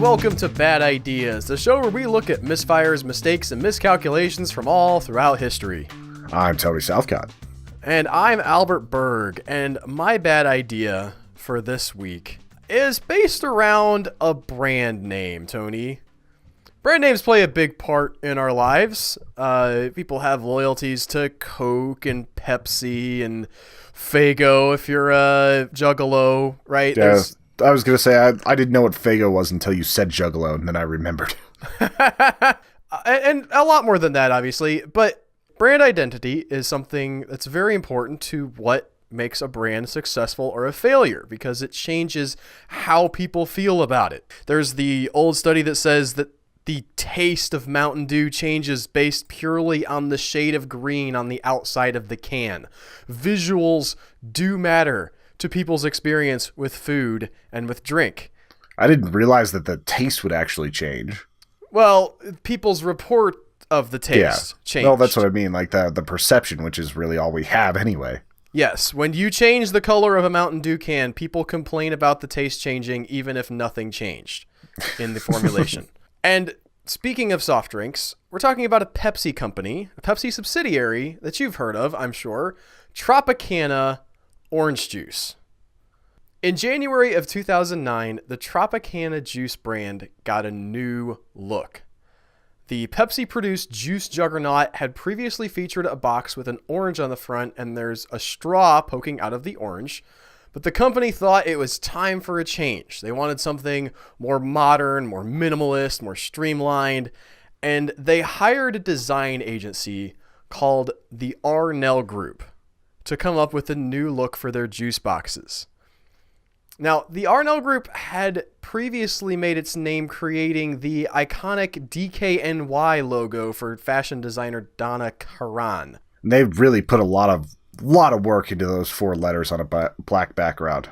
welcome to Bad Ideas, the show where we look at misfires, mistakes, and miscalculations from all throughout history. I'm Tony Southcott. And I'm Albert Berg, and my bad idea for this week is based around a brand name, Tony. Brand names play a big part in our lives. People have loyalties to Coke and Pepsi and Faygo if you're a Juggalo, right? Yeah, I was going to say, I didn't know what Faygo was until you said Juggalo, and then I remembered. And a lot more than that, obviously. But brand identity is something that's very important to what makes a brand successful or a failure, because it changes how people feel about it. There's the old study that says that the taste of Mountain Dew changes based purely on the shade of green on the outside of the can. Visuals do matter to people's experience with food and with drink. I didn't realize that the taste would actually change. Well, people's report of the taste changed. Well, that's what I mean, like the perception, which is really all we have anyway. Yes, when you change the color of a Mountain Dew can, people complain about the taste changing even if nothing changed in the formulation. And speaking of soft drinks, we're talking about a Pepsi company, a Pepsi subsidiary that you've heard of, I'm sure, Tropicana Orange Juice. In January of 2009, the Tropicana juice brand got a new look. The Pepsi-produced juice juggernaut had previously featured a box with an orange on the front, and there's a straw poking out of the orange. But the company thought it was time for a change. They wanted something more modern, more minimalist, more streamlined, and they hired a design agency called the Arnell Group to come up with a new look for their juice boxes. Now, the Arnell Group had previously made its name creating the iconic DKNY logo for fashion designer Donna Karan. They've really put a lot of work into those four letters on a black background.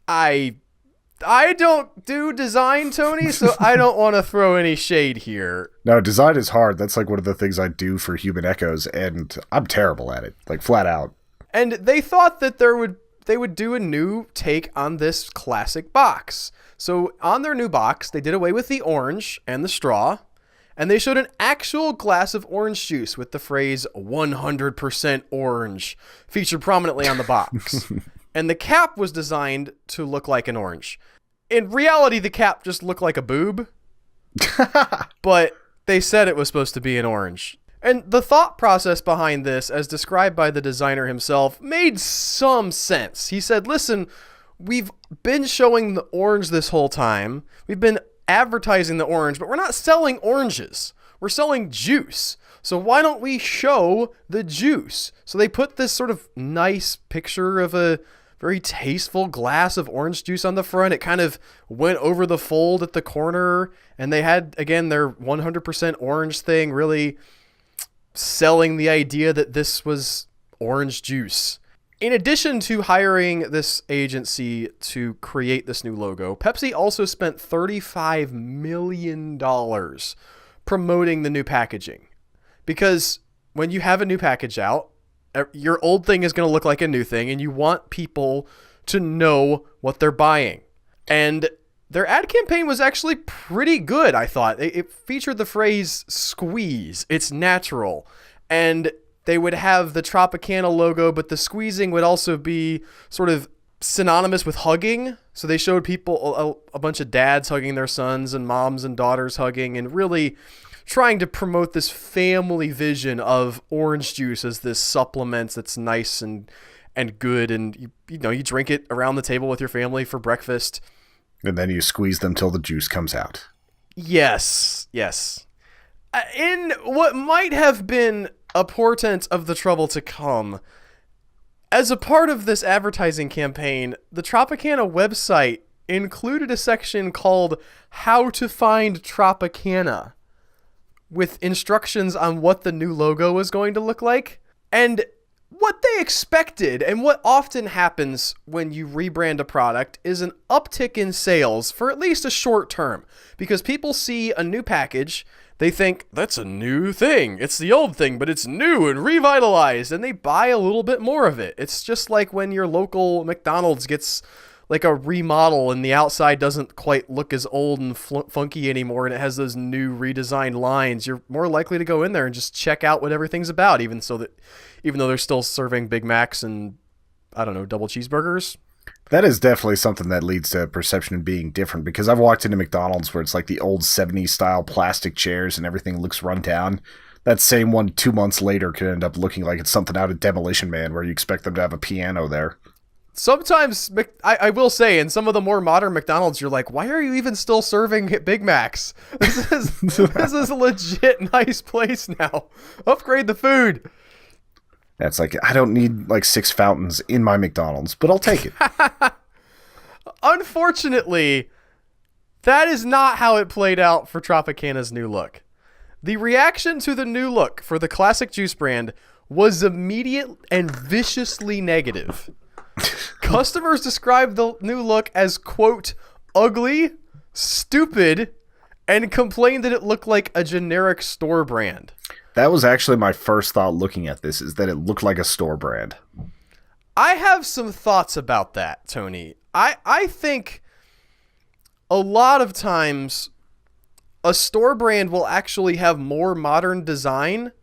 I don't do design, Tony, so I don't want to throw any shade here. No, design is hard. That's like one of the things I do for Human Echoes, and I'm terrible at it, like flat out. And they thought that they would do a new take on this classic box. So on their new box, they did away with the orange and the straw, and they showed an actual glass of orange juice with the phrase 100% orange featured prominently on the box. And the cap was designed to look like an orange. In reality, the cap just looked like a boob, but they said it was supposed to be an orange. And the thought process behind this, as described by the designer himself, made some sense. He said, listen, we've been showing the orange this whole time. We've been advertising the orange, but we're not selling oranges. We're selling juice. So why don't we show the juice? So they put this sort of nice picture of a very tasteful glass of orange juice on the front. It kind of went over the fold at the corner, and they had, again, their 100% orange thing, really selling the idea that this was orange juice. In addition to hiring this agency to create this new logo, Pepsi also spent $35 million promoting the new packaging. Because when you have a new package out, your old thing is going to look like a new thing, and you want people to know what they're buying. And their ad campaign was actually pretty good, I thought. It featured the phrase squeeze, it's natural. And they would have the Tropicana logo, but the squeezing would also be sort of synonymous with hugging. So they showed people, a bunch of dads hugging their sons and moms and daughters hugging, and really trying to promote this family vision of orange juice as this supplement that's nice and good. And, you drink it around the table with your family for breakfast. And then you squeeze them till the juice comes out. Yes. In what might have been a portent of the trouble to come, as a part of this advertising campaign, the Tropicana website included a section called How to Find Tropicana, with instructions on what the new logo was going to look like. And what they expected, and what often happens when you rebrand a product, is an uptick in sales for at least a short term. Because people see a new package, they think, that's a new thing. It's the old thing, but it's new and revitalized, and they buy a little bit more of it. It's just like when your local McDonald's gets like a remodel and the outside doesn't quite look as old and funky anymore, and it has those new redesigned lines, you're more likely to go in there and just check out what everything's about, even though they're still serving Big Macs and, I don't know, double cheeseburgers. That is definitely something that leads to perception being different, because I've walked into McDonald's where it's like the old 70s style plastic chairs and everything looks run down. That same one 2 months later could end up looking like it's something out of Demolition Man, where you expect them to have a piano there. Sometimes, I will say, in some of the more modern McDonald's, you're like, why are you even still serving Big Macs? This is a legit nice place now. Upgrade the food. That's like, I don't need like 6 fountains in my McDonald's, but I'll take it. Unfortunately, that is not how it played out for Tropicana's new look. The reaction to the new look for the classic juice brand was immediate and viciously negative. Customers described the new look as, quote, ugly, stupid, and complained that it looked like a generic store brand. That was actually my first thought looking at this, is that it looked like a store brand. I have some thoughts about that, Tony. I think a lot of times a store brand will actually have more modern design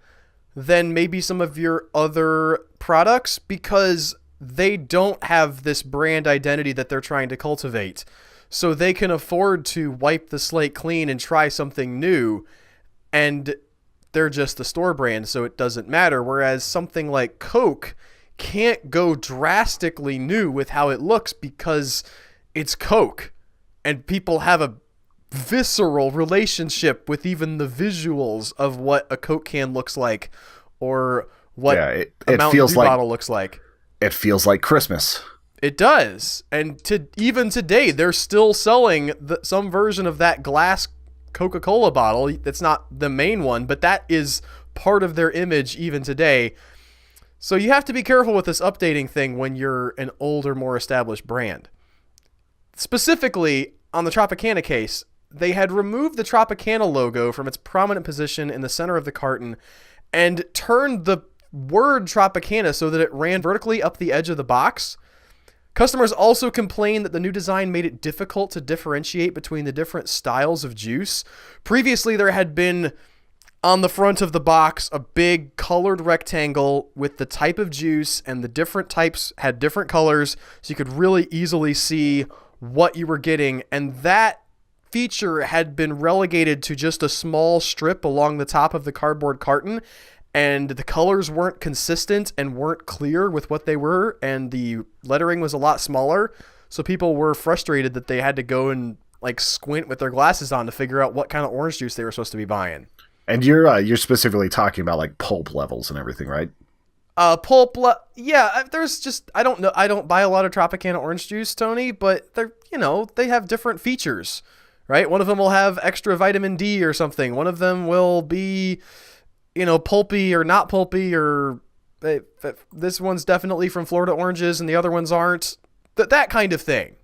than maybe some of your other products, because they don't have this brand identity that they're trying to cultivate. So they can afford to wipe the slate clean and try something new, and they're just the store brand, so it doesn't matter. Whereas something like Coke can't go drastically new with how it looks, because it's Coke, and people have a visceral relationship with even the visuals of what a Coke can looks like, or what a Mountain Dew bottle looks like. It feels like Christmas. It does. And even today, they're still selling some version of that glass Coca-Cola bottle. That's not the main one, but that is part of their image even today. So you have to be careful with this updating thing when you're an older, more established brand. Specifically, on the Tropicana case, they had removed the Tropicana logo from its prominent position in the center of the carton and turned the word Tropicana so that it ran vertically up the edge of the box. Customers also complained that the new design made it difficult to differentiate between the different styles of juice. Previously, there had been on the front of the box a big colored rectangle with the type of juice, and the different types had different colors, so you could really easily see what you were getting. And that feature had been relegated to just a small strip along the top of the cardboard carton, and the colors weren't consistent and weren't clear with what they were, and the lettering was a lot smaller, so people were frustrated that they had to go and like squint with their glasses on to figure out what kind of orange juice they were supposed to be buying. And you're specifically talking about like pulp levels and everything, right? Yeah, there's just, I don't know, I don't buy a lot of Tropicana orange juice, Tony, but they have different features, right? One of them will have extra vitamin D or something. One of them will be, pulpy or not pulpy, or this one's definitely from Florida oranges and the other ones aren't. That kind of thing.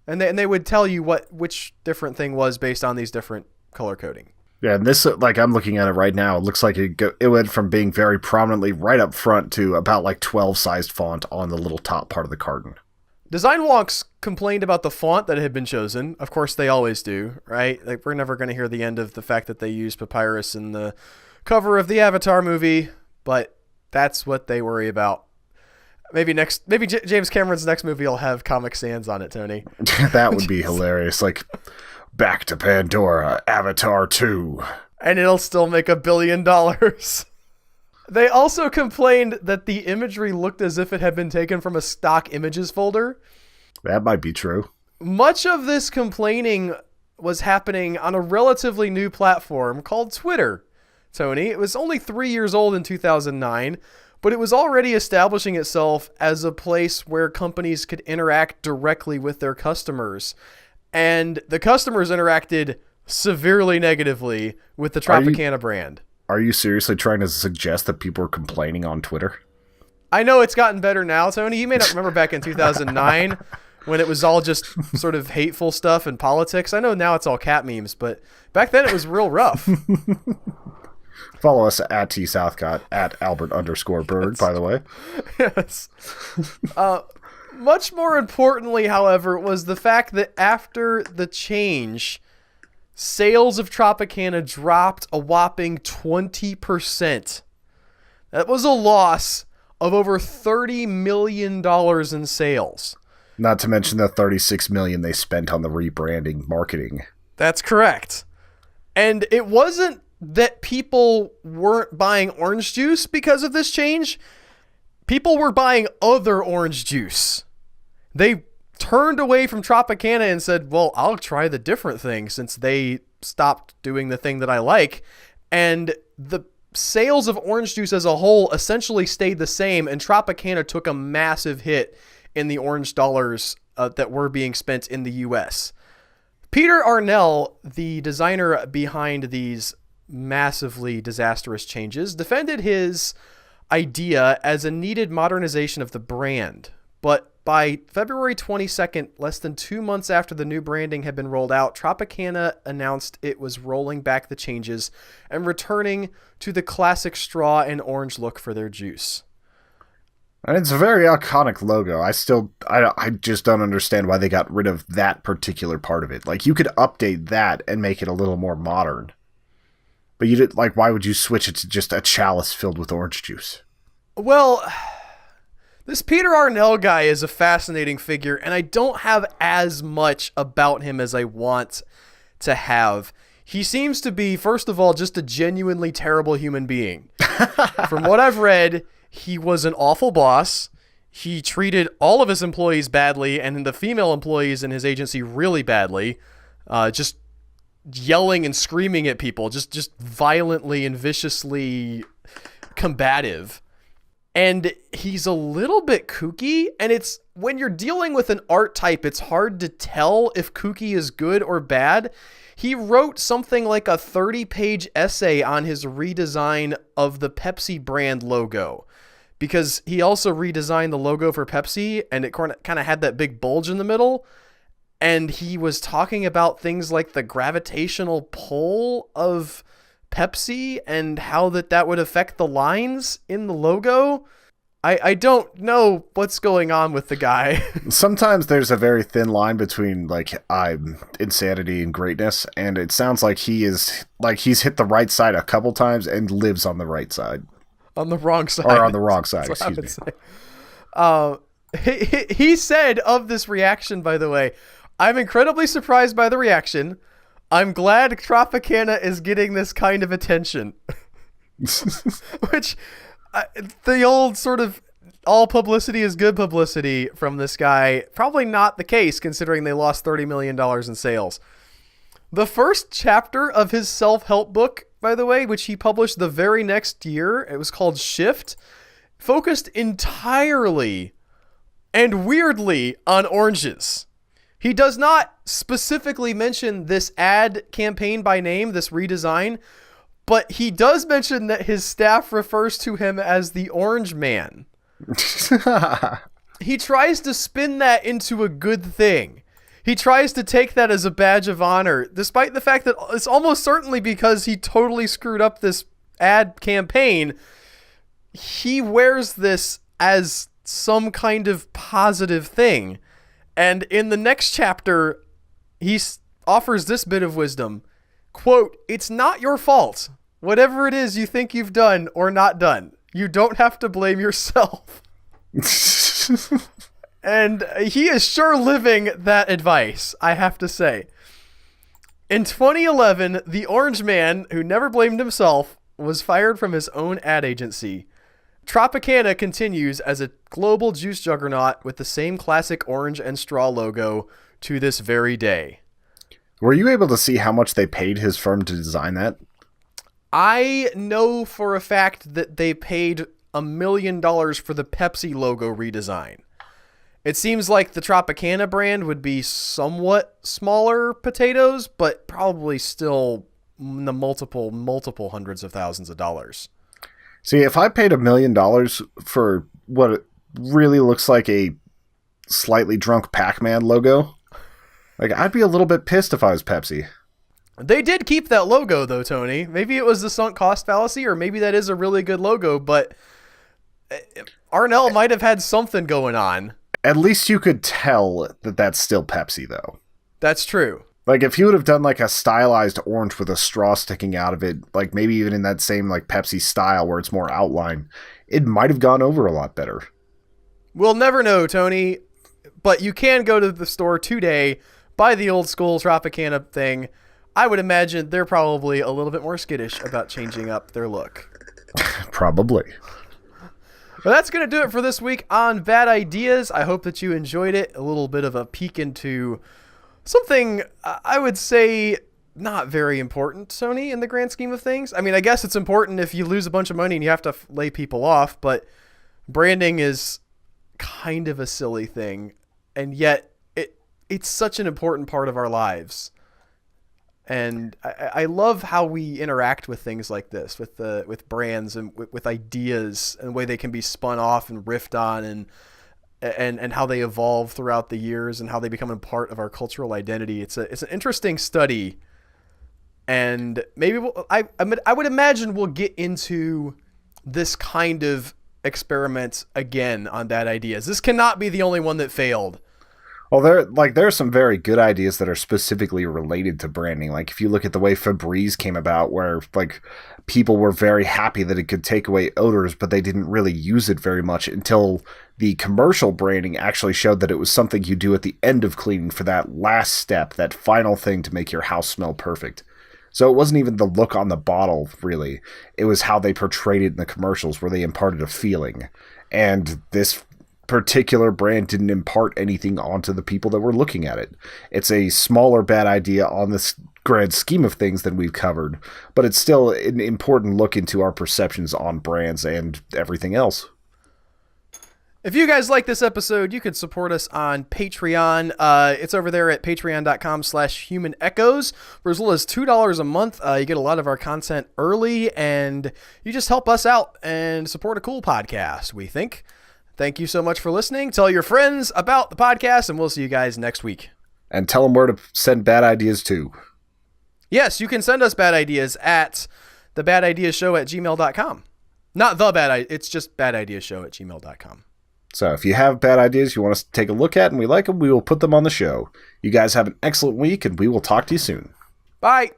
And they would tell you which different thing was based on these different color coding. Yeah, and this, like, I'm looking at it right now, it looks like it went from being very prominently right up front to about like 12 sized font on the little top part of the carton. Design wonks complained about the font that had been chosen. Of course, they always do, right? Like, we're never going to hear the end of the fact that they used papyrus in the cover of the Avatar movie, but that's what they worry about. Maybe James Cameron's next movie will have Comic Sans on it, Tony. That would be hilarious. Like, Back to Pandora, Avatar 2. And it'll still make $1 billion. They also complained that the imagery looked as if it had been taken from a stock images folder. That might be true. Much of this complaining was happening on a relatively new platform called Twitter, Tony. It was only 3 years old in 2009, but it was already establishing itself as a place where companies could interact directly with their customers. And the customers interacted severely negatively with the Tropicana brand. Are you seriously trying to suggest that people are complaining on Twitter? I know it's gotten better now, Tony. You may not remember back in 2009 when it was all just sort of hateful stuff and politics. I know now it's all cat memes, but back then it was real rough. Follow us at TSouthcott, at Albert_Berg, by the way. Yes. Much more importantly, however, was the fact that after the change, sales of Tropicana dropped a whopping 20%. That was a loss of over $30 million in sales. Not to mention the $36 million they spent on the rebranding marketing. That's correct. And it wasn't that people weren't buying orange juice because of this change. People were buying other orange juice. They turned away from Tropicana and said, well, I'll try the different thing since they stopped doing the thing that I like. And the sales of orange juice as a whole essentially stayed the same, and Tropicana took a massive hit in the orange dollars that were being spent in the U.S. Peter Arnell, the designer behind these massively disastrous changes, defended his idea as a needed modernization of the brand. But by February 22nd, less than 2 months after the new branding had been rolled out, Tropicana announced it was rolling back the changes and returning to the classic straw and orange look for their juice. And it's a very iconic logo. I just don't understand why they got rid of that particular part of it. Like, you could update that and make it a little more modern. But you did, like, why would you switch it to just a chalice filled with orange juice? Well, this Peter Arnell guy is a fascinating figure, and I don't have as much about him as I want to have. He seems to be, first of all, just a genuinely terrible human being. From what I've read, he was an awful boss. He treated all of his employees badly, and the female employees in his agency really badly. Just yelling and screaming at people, just violently and viciously combative. And he's a little bit kooky, and it's when you're dealing with an art type, it's hard to tell if kooky is good or bad. He wrote something like a 30-page essay on his redesign of the Pepsi brand logo, because he also redesigned the logo for Pepsi, and it kind of had that big bulge in the middle. And he was talking about things like the gravitational pull of Pepsi and how that would affect the lines in the logo. I don't know what's going on with the guy. Sometimes there's a very thin line between, like, insanity and greatness, and it sounds like he's hit the right side a couple times and lives on the right side. On the wrong side. Or on the wrong side, excuse me. He said of this reaction, by the way, I'm incredibly surprised by the reaction. I'm glad Tropicana is getting this kind of attention. Which, the old sort of all publicity is good publicity from this guy, probably not the case considering they lost $30 million in sales. The first chapter of his self-help book, by the way, which he published the very next year, it was called Shift, focused entirely and weirdly on oranges. He does not specifically mention this ad campaign by name, this redesign, but he does mention that his staff refers to him as the Orange Man. He tries to spin that into a good thing. He tries to take that as a badge of honor, despite the fact that it's almost certainly because he totally screwed up this ad campaign. He wears this as some kind of positive thing. And in the next chapter, he offers this bit of wisdom. Quote, "It's not your fault. Whatever it is you think you've done or not done, you don't have to blame yourself." And he is sure living that advice, I have to say. In 2011, the Orange Man, who never blamed himself, was fired from his own ad agency. Tropicana continues as a global juice juggernaut with the same classic orange and straw logo to this very day. Were you able to see how much they paid his firm to design that? I know for a fact that they paid $1 million for the Pepsi logo redesign. It seems like the Tropicana brand would be somewhat smaller potatoes, but probably still in the multiple hundreds of thousands of dollars. See, if I paid $1 million for what it really looks like a slightly drunk Pac-Man logo, like, I'd be a little bit pissed if I was Pepsi. They did keep that logo, though, Tony. Maybe it was the sunk cost fallacy, or maybe that is a really good logo, but Arnell might have had something going on. At least you could tell that that's still Pepsi, though. That's true. Like, if you would have done, like, a stylized orange with a straw sticking out of it, like, maybe even in that same, like, Pepsi style where it's more outline, it might have gone over a lot better. We'll never know, Tony, but you can go to the store today, buy the old school Tropicana thing. I would imagine they're probably a little bit more skittish about changing up their look. Probably. But that's going to do it for this week on Bad Ideas. I hope that you enjoyed it. A little bit of a peek into something I would say not very important, Sony, in the grand scheme of things. I mean, I guess it's important if you lose a bunch of money and you have to lay people off, but branding is kind of a silly thing, and yet it's such an important part of our lives. And I love how we interact with things like this, with brands and with ideas and the way they can be spun off and riffed on, and how they evolve throughout the years and how they become a part of our cultural identity. It's an interesting study, and maybe I would imagine we'll get into this kind of experiment again on Bad Ideas. This cannot be the only one that failed. Well, there are some very good ideas that are specifically related to branding. Like, if you look at the way Febreze came about, where, like, people were very happy that it could take away odors, but they didn't really use it very much until the commercial branding actually showed that it was something you do at the end of cleaning for that last step, that final thing to make your house smell perfect. So it wasn't even the look on the bottle, really. It was how they portrayed it in the commercials, where they imparted a feeling. And this particular brand didn't impart anything onto the people that were looking at it. It's a smaller bad idea on this grand scheme of things than we've covered, but it's still an important look into our perceptions on brands and everything else. If you guys like this episode, you could support us on Patreon. It's over there at patreon.com/humanechoes. For as little as $2 a month, you get a lot of our content early, and you just help us out and support a cool podcast, we think. Thank you so much for listening. Tell your friends about the podcast, and we'll see you guys next week. And tell them where to send bad ideas to. Yes, you can send us bad ideas at thebadideashow@gmail.com. Not the bad, it's just badideashow@gmail.com. So if you have bad ideas you want us to take a look at and we like them, we will put them on the show. You guys have an excellent week, and we will talk to you soon. Bye.